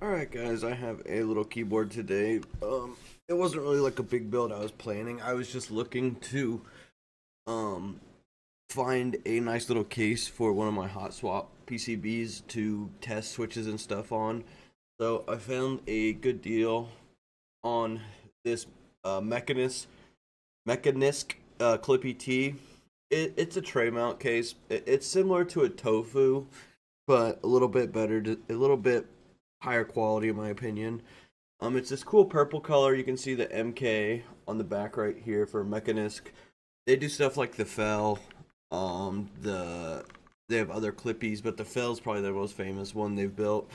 Alright guys, I have a little keyboard today. It wasn't really like a big build I was planning. I was just looking to um find a nice little case for one of my hotswap PCBs to test switches and stuff on. So I found a good deal on this Mekanisk Klippe T. It's a tray mount case. It's similar to a Tofu, but a little bit better, a little bit higher quality in my opinion. It's this cool purple color. You can see the MK on the back right here for Mekanisk. They do stuff like the Fell. They have other Klippies, but the Fell's probably their most famous one they've built.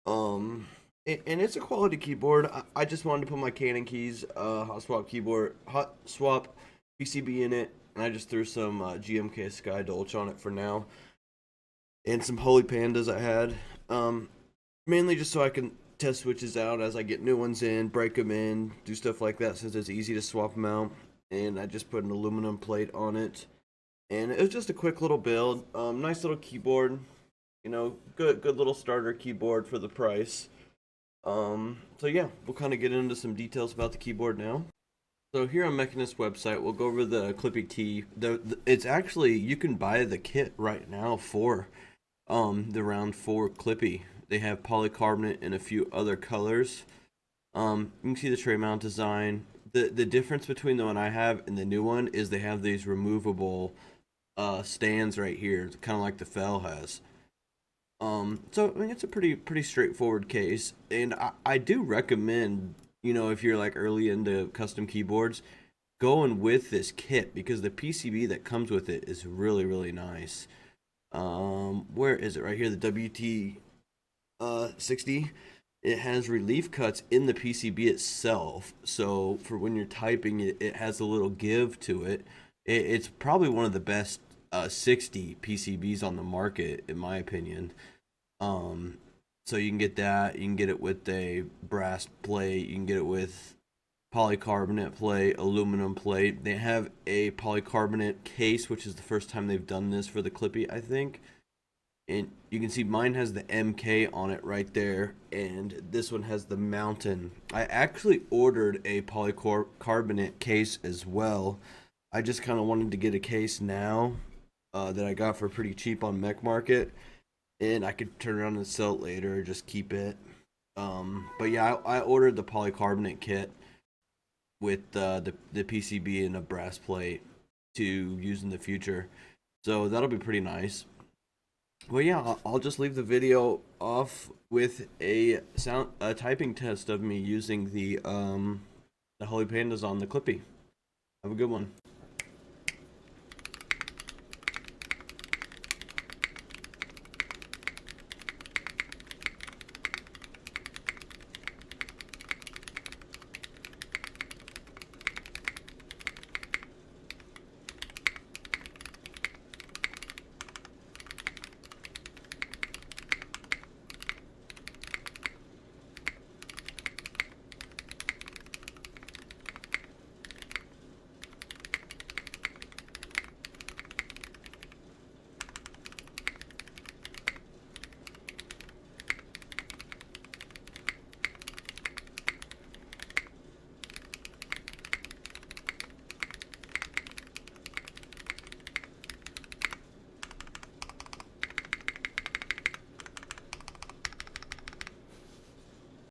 And it's a quality keyboard. I just wanted to put my Canon keys, hot swap PCB in it, and I just threw some GMK Sky Dolch on it for now, and some Holy Pandas I had. Mainly just so I can test switches out as I get new ones in, break them in, do stuff like that since it's easy to swap them out. And I just put an aluminum plate on it, and it was just a quick little build. Nice little keyboard, good little starter keyboard for the price. So yeah, we'll kind of get into some details about the keyboard now. So here on Mekanisk website, we'll go over the Klippe T. It's actually, you can buy the kit right now for the round 4 Klippe. They have polycarbonate and a few other colors. You can see the tray mount design. The difference between the one I have and the new one is they have these removable stands right here, kind of like the Fell has. So I mean, it's a pretty straightforward case, and I do recommend, if you're like early into custom keyboards, going with this kit because the PCB that comes with it is really nice. Where is it? Right here, the WT 60. It has relief cuts in the PCB itself, so for when you're typing it has a little give to it. It's probably one of the best 60 PCBs on the market in my opinion. So you can get that, you can get it with a brass plate, you can get it with polycarbonate plate, aluminum plate. They have a polycarbonate case, which is the first time they've done this for the Klippe, I think. And you can see mine has the MK on it right there, and this one has the mountain. I actually ordered a polycarbonate case as well. I just kind of wanted to get a case now that I got for pretty cheap on Mech Market, and I could turn around and sell it later or just keep it. But yeah, I ordered the polycarbonate kit with the PCB and a brass plate to use in the future. So that'll be pretty nice. Well, yeah, I'll just leave the video off with a typing test of me using the Holy Pandas on the Klippe. Have a good one.